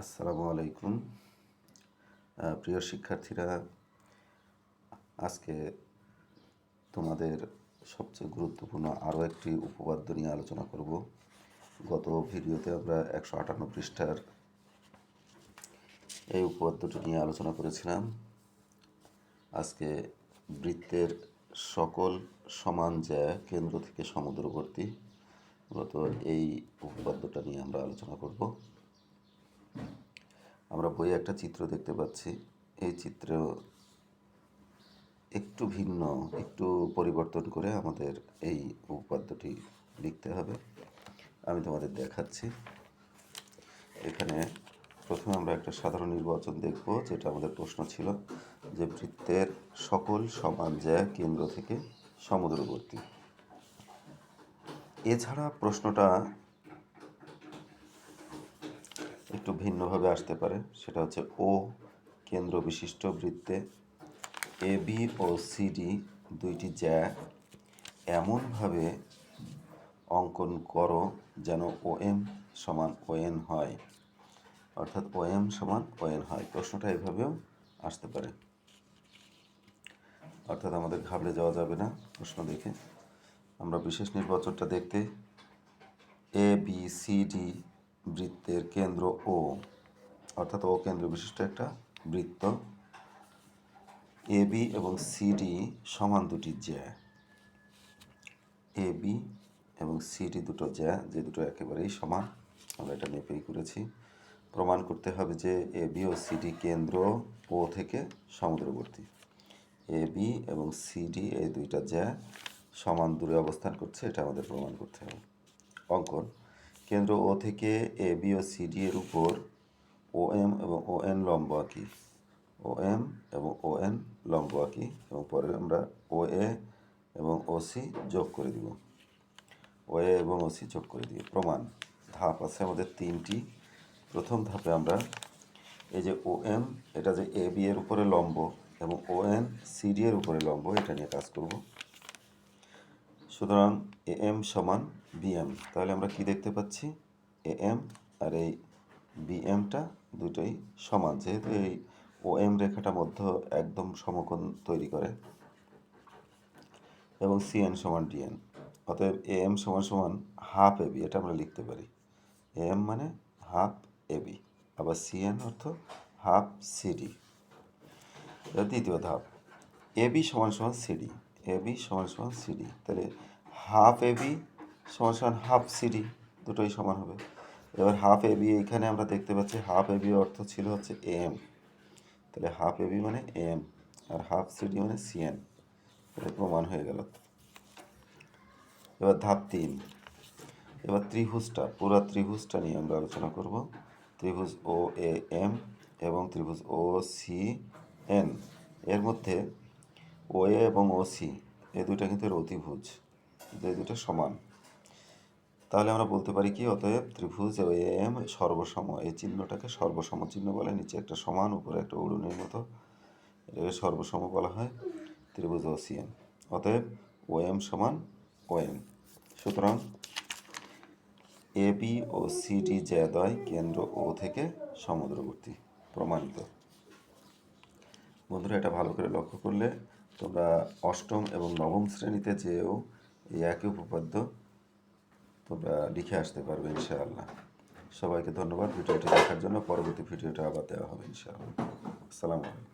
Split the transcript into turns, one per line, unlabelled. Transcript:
আসসালামু আলাইকুম। প্রিয় শিক্ষার্থীরা, আজকে তোমাদের সবচেয়ে গুরুত্বপূর্ণ আরও একটি উপপাদ্য নিয়ে আলোচনা করব। গত ভিডিওতে আমরা 158 পৃষ্ঠার এই উপপাদ্যটি নিয়ে আলোচনা করেছিলাম। আজকে বৃত্তের সকল সমান জ্যা কেন্দ্র থেকে সমুদ্রবর্তী, মূলত এই উপপাদ্যটা নিয়ে আমরা আলোচনা করব। আমরা বইয়ে একটা চিত্র দেখতে পাচ্ছি। এই চিত্র একটু ভিন্ন, একটু পরিবর্তন করে আমাদের এই উপপাদ্যটি লিখতে হবে। আমি তোমাদের দেখাচ্ছি। এখানে প্রথমে আমরা একটা সাধারণ নির্বাচন দেখব, যেটা আমাদের প্রশ্ন ছিল যে বৃত্তের সকল সমান জ্যা কেন্দ্র থেকে সমুদ্রবর্তী। এছাড়া প্রশ্নটা একটু ভিন্নভাবে আসতে পারে। সেটা হচ্ছে ও কেন্দ্র বিশিষ্ট বৃত্তে এ বি ও সিডি দুইটি জ্যা এমনভাবে অঙ্কন করো যেন OM সমান ON হয়, অর্থাৎ OM সমান ON হয়। প্রশ্নটা এভাবেও আসতে পারে, অর্থাৎ আমাদের ঘাবড়ে যাওয়া যাবে না প্রশ্ন দেখে। আমরা বিশেষ নির্বাচনটা দেখতে ABCD বৃত্তের কেন্দ্র ও, অর্থাৎ ও কেন্দ্র বিশিষ্ট একটা বৃত্ত। AB এবং CD সমান দুটি জ্যা। AB এবং CD দুটো জ্যা, যে দুটো একেবারেই সমান। আমরা এটা মেপেই করেছি। প্রমাণ করতে হবে যে AB ও CD কেন্দ্র ও থেকে সমুদ্রবর্তী। AB এবং CD এই দুইটা জ্যা সমান দূরে অবস্থান করছে, এটা আমাদের প্রমাণ করতে হবে। অঙ্কন: কেন্দ্র ও থেকে AB ও CD এর উপর OM এবং ON লম্ব আঁকি। OM এবং ON লম্ব আঁকি এবং পরে আমরা OA এবং OC যোগ করে দিব। OA এবং OC যোগ করে দিব। প্রমাণ: ধাপ আছে আমাদের তিনটি। প্রথম ধাপে আমরা এই যে OM, এটা যে AB এর উপরে লম্ব, এবং ON CD এর উপরে লম্ব, এটা নিয়ে কাজ করব। সুতরাং AM সমান BM। তাহলে আমরা কি দেখতে পাচ্ছি? AM আর এই BMটা দুটোই সমান, যেহেতু এই OM রেখাটা মধ্যে একদম সমকোণ তৈরি করে, এবং CN সমান DN। অতএব AM সমান সমান হাফ AB, এটা আমরা লিখতে পারি। AM মানে হাফ AB, আবার CN অর্থ হাফ CD। দ্বিতীয় ধাপ, AB সমান সমান CD। AB সমান সমান CD, তাহলে হাফ AB সমান সমান হাফ CD, দুটোই সমান হবে। এবার হাফ AB এখানে আমরা দেখতে পাচ্ছি হাফ AB অর্থ ছিল হচ্ছে AM, তাহলে হাফ AB মানে AM, আর হাফ CD মানে CN। এটা প্রমাণ হয়ে গেল। এবার ধাপ 3। এবার ত্রিভুজটা, পুরো ত্রিভুজটা নিয়ে আমরা আলোচনা করব। ত্রিভুজ OAM এবং ত্রিভুজ OCN এর মধ্যে OA এবং OC এই দুইটা কিন্তু অতিভুজ, যে দুটো সমান। তাহলে আমরা বলতে পারি কি? অতএব ত্রিভুজ OAM সর্বসম। এই চিহ্নটাকে সর্বসম চিহ্ন বলে। নিচে একটা সমান, উপরে একটা উড়নের মতো, এটাকে সর্বসম বলা হয় ত্রিভুজ OCN। অতএব OM সমান ON। সুতরাং AB ও CD জ্যাদ্বয় কেন্দ্র O থেকে সমুদ্রবর্তী। প্রমাণিত। বন্ধুরা, এটা ভালো করে লক্ষ্য করলে তোমরা অষ্টম এবং নবম শ্রেণীতে যেও এই একই উপপাদ্য তোমরা লিখে আসতে পারবে ইনশাআল্লাহ। সবাইকে ধন্যবাদ ভিডিওটি দেখার জন্য। পরবর্তী ভিডিওটা আবার দেওয়া হবে ইনশাআল্লাহ। আসসালামু আলাইকুম।